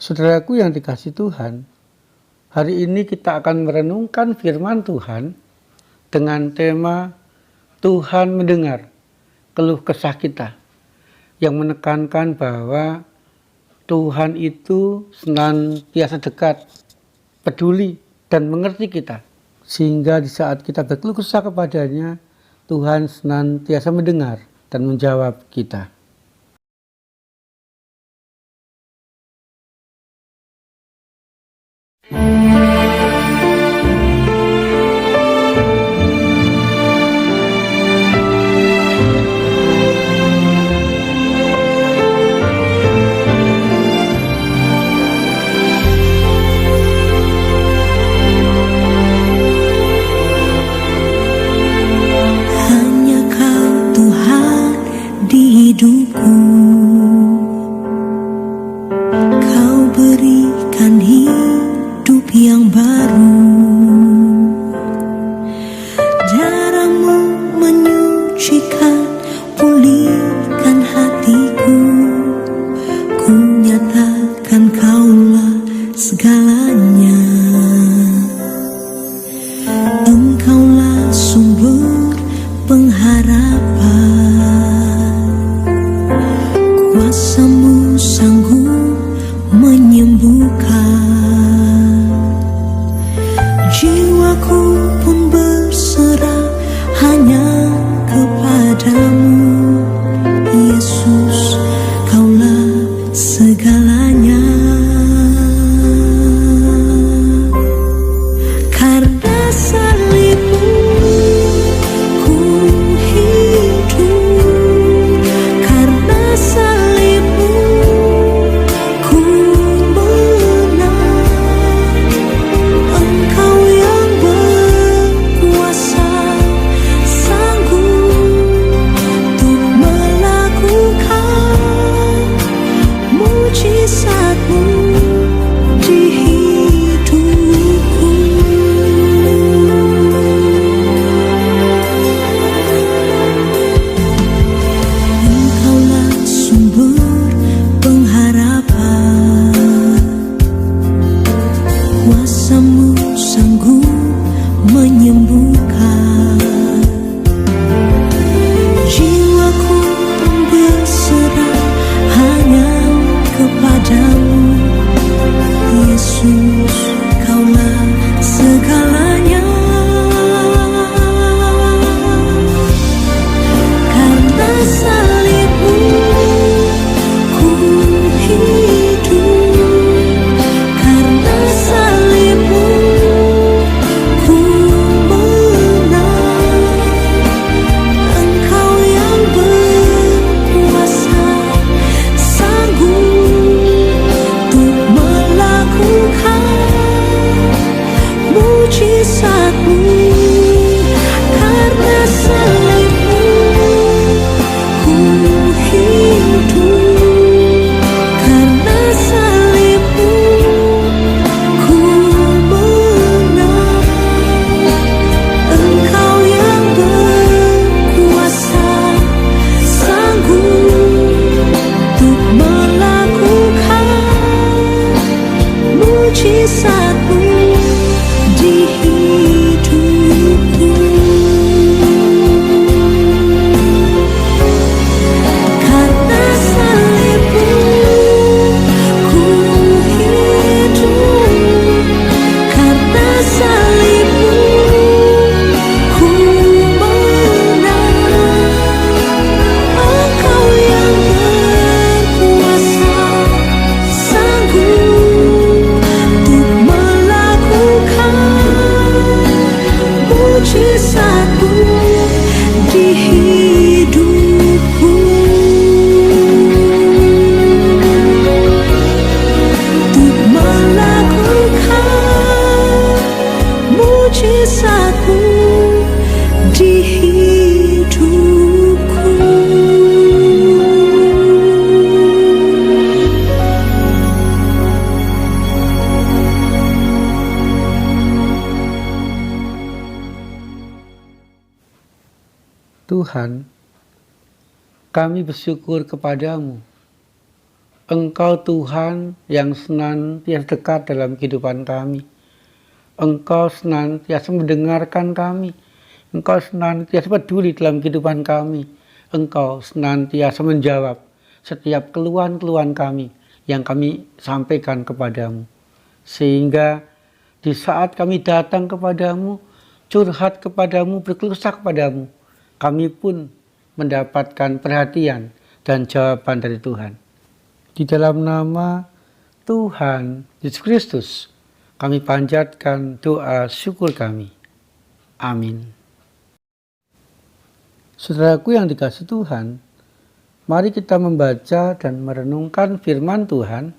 Saudaraku yang dikasihi Tuhan, hari ini kita akan merenungkan firman Tuhan dengan tema Tuhan mendengar keluh kesah kita, yang menekankan bahwa Tuhan itu senantiasa dekat, peduli, dan mengerti kita. Sehingga di saat kita berkeluh kesah kepadanya, Tuhan senantiasa mendengar dan menjawab kita. Hidupku, Kau berikan hidup yang baru. Darah-Mu menyucikan, pulihkan hatiku. Ku nyatakan Kaulah segalanya. Engkaulah sumber pengharapan. Kuasa-Mu sanggup menyembuhkan. Jiwaku pun berserah hanya kepadamu. Yesus, Kaulah segalanya. Karena salib-Mu ku hidup. Karena salib-Mu ku menang. Engkau yang berkuasa, sanggup untuk melakukan mujizat-Mu di hidupku. Engkaulah sumber pengharapan. Kuasa-Mu sanggup menyembuhkan. Jiwaku pun berserah hanya kepadamu. Yesus, Kaulah segalanya. Karena salib-Mu ku hidup. Karena salib-Mu ku menang. Engkau yang berkuasa, sanggup untuk melakukan mujizat-Mu. Karena salib-Mu ku hidup. Karena salib-Mu ku menang. Engkau yang berkuasa, sanggup untuk melakukan mujizat-Mu di hidupku. Karena salib-Mu ku hidup. Karena salib-Mu ku menang. Engkau yang berkuasa, sanggup untuk melakukan mujizat-Mu di hidupku. Untuk melakukan mujizat-Mu di hidupku. Tuhan, kami bersyukur kepadamu Engkau Tuhan yang senantiasa dekat dalam kehidupan kami. Engkau senantiasa mendengarkan kami. Engkau senantiasa peduli dalam kehidupan kami. Engkau senantiasa menjawab setiap keluhan-keluhan kami yang kami sampaikan kepadamu. Sehingga di saat kami datang kepadamu, curhat kepadamu, berkeluh kesah kepadamu, kami pun mendapatkan perhatian dan jawaban dari Tuhan. Di dalam nama Tuhan Yesus Kristus, kami panjatkan doa syukur kami. Amin. Saudaraku yang dikasihi Tuhan, mari kita membaca dan merenungkan firman Tuhan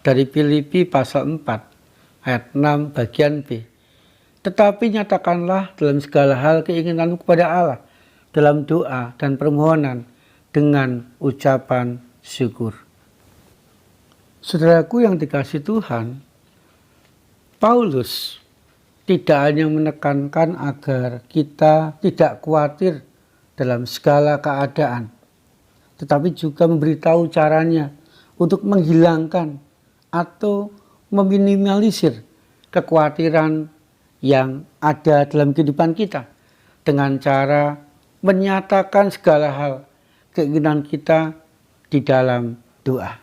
dari Filipi pasal 4 ayat 6 bagian B. Tetapi nyatakanlah dalam segala hal keinginanmu kepada Allah dalam doa dan permohonan dengan ucapan syukur. Saudaraku yang dikasihi Tuhan, Paulus tidak hanya menekankan agar kita tidak khawatir dalam segala keadaan, tetapi juga memberitahu caranya untuk menghilangkan atau meminimalisir kekhawatiran yang ada dalam kehidupan kita dengan cara menyatakan segala hal keinginan kita di dalam doa.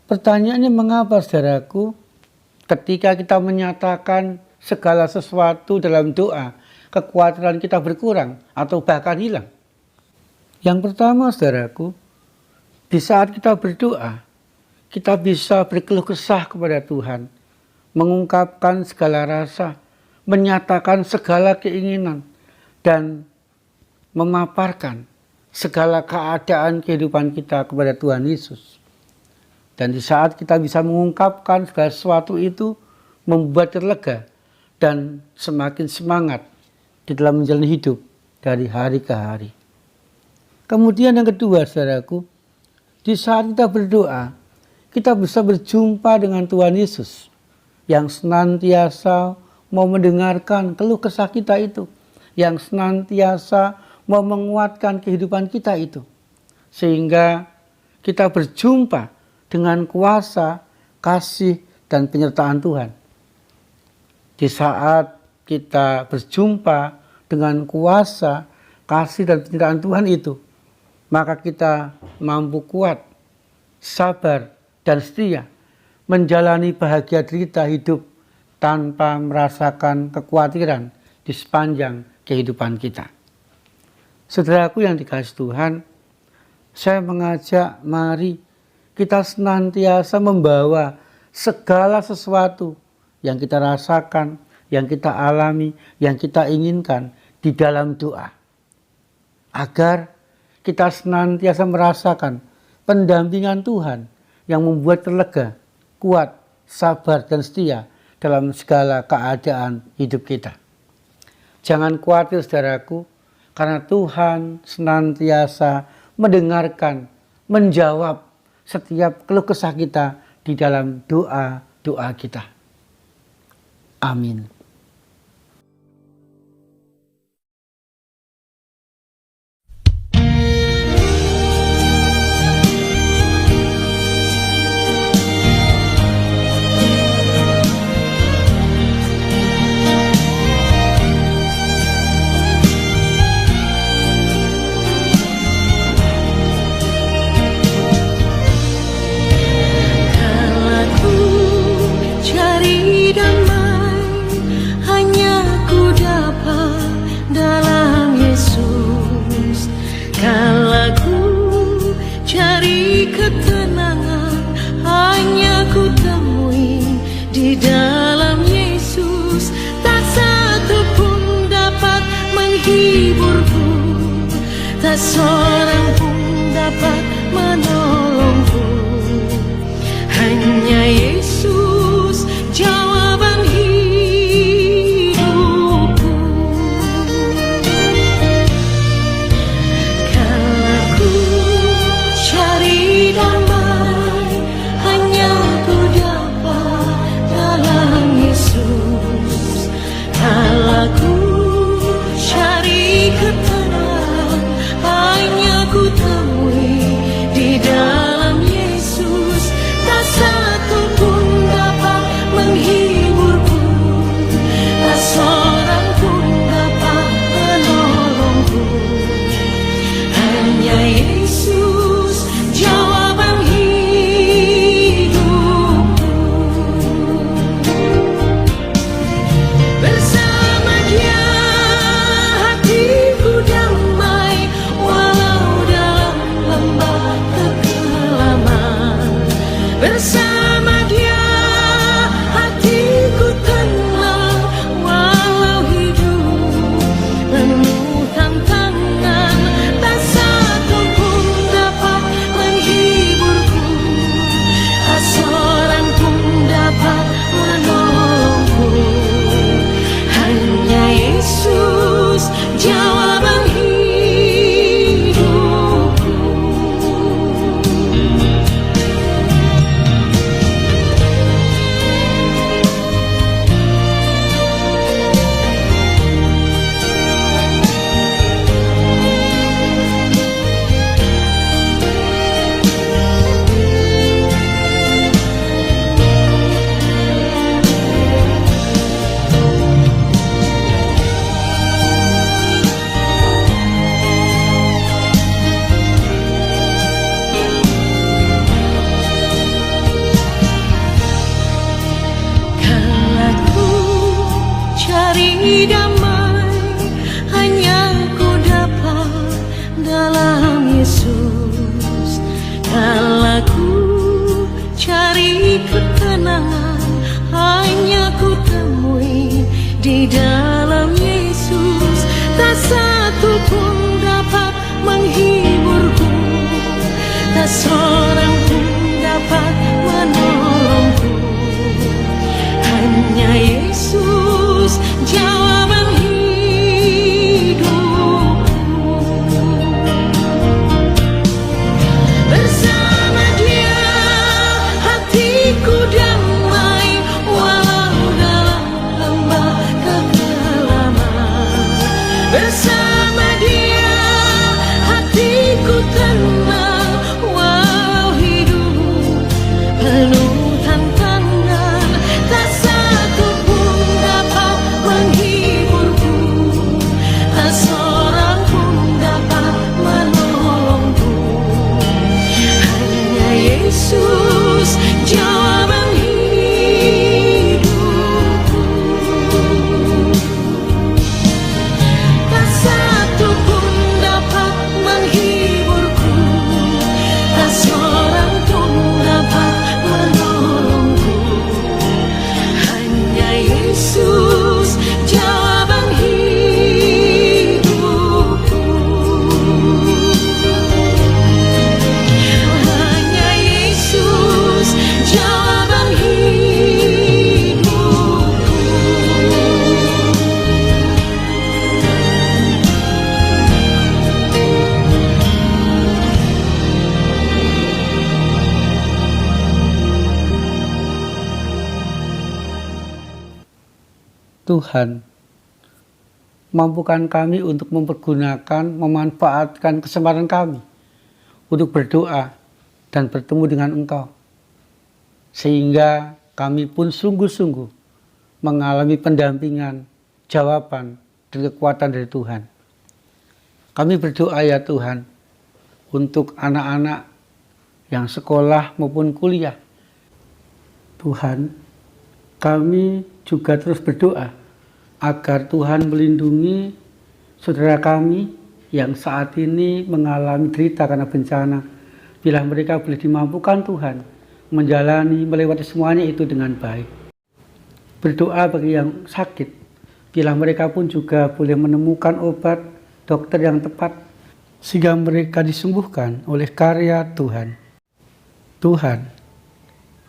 Pertanyaannya, mengapa saudaraku ketika kita menyatakan segala sesuatu dalam doa, kekhawatiran kita berkurang atau bahkan hilang? Yang pertama saudaraku, di saat kita berdoa, kita bisa berkeluh kesah kepada Tuhan, mengungkapkan segala rasa, menyatakan segala keinginan, dan memaparkan segala keadaan kehidupan kita kepada Tuhan Yesus. Dan di saat kita bisa mengungkapkan segala sesuatu itu, membuat terlega dan semakin semangat di dalam menjalani hidup dari hari ke hari. Kemudian yang kedua saudaraku, di saat kita berdoa, kita bisa berjumpa dengan Tuhan Yesus yang senantiasa mau mendengarkan keluh kesah kita itu, yang senantiasa mau menguatkan kehidupan kita itu, sehingga kita berjumpa dengan kuasa, kasih, dan penyertaan Tuhan. Di saat kita berjumpa dengan kuasa, kasih, dan penyertaan Tuhan itu, maka kita mampu kuat, sabar, dan setia menjalani bahagia derita hidup tanpa merasakan kekhawatiran di sepanjang kehidupan kita. Saudaraku yang dikasihi Tuhan, saya mengajak mari kita senantiasa membawa segala sesuatu yang kita rasakan, yang kita alami, yang kita inginkan di dalam doa. Agar kita senantiasa merasakan pendampingan Tuhan yang membuat terlega, kuat, sabar, dan setia dalam segala keadaan hidup kita. Jangan khawatir saudaraku, karena Tuhan senantiasa mendengarkan, menjawab setiap keluh kesah kita di dalam doa-doa kita. Amin. Tak seorang pun dapat menolongku, hanya Yesus jawaban hidupku. Kalau ku cari damai, hanya ku dapat dalam Yesus. Kalau ku cari ketenangan, hanya ku temui di dalam cari damai hanya ku dapat dalam Yesus. Kala ku cari ketenangan hanya ku temui di dalam Yesus. Tak satu pun dapat menghiburku, tak seorang pun dapat menolongku. Hanya Yesus jawaban hidupku. Bersama Dia hatiku damai, walau dalam lembah kekelaman. Bersama Dia hatiku tenang, walau hidup penuh tantangan. Tak satu pun dapat menghiburku, tak seorang pun dapat menolongku. Hanya Yesus jawaban hidupku. Tak satu pun dapat menghiburku, tak seorang pun dapat menolongku. Hanya Yesus jawaban hidupku. Hanya Yesus jawaban hidupku. Tuhan, mampukan kami untuk memanfaatkan kesempatan kami untuk berdoa dan bertemu dengan Engkau, sehingga kami pun sungguh-sungguh mengalami pendampingan, jawaban, dan kekuatan dari Tuhan. Kami berdoa ya Tuhan, untuk anak-anak yang sekolah maupun kuliah. Tuhan, kami juga terus berdoa agar Tuhan melindungi saudara kami yang saat ini mengalami derita karena bencana. Bila mereka boleh dimampukan Tuhan melewati semuanya itu dengan baik. Berdoa bagi yang sakit, bila mereka pun juga boleh menemukan obat dokter yang tepat sehingga mereka disembuhkan oleh karya Tuhan. Tuhan,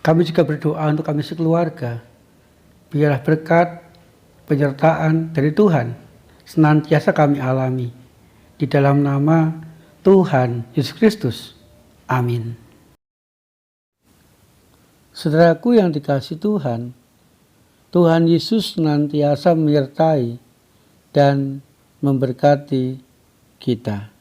kami juga berdoa untuk kami sekeluarga. Biarlah berkat penyertaan dari Tuhan senantiasa kami alami. Di dalam nama Tuhan Yesus Kristus. Amin. Saudaraku yang dikasihi Tuhan, Tuhan Yesus senantiasa menyertai dan memberkati kita.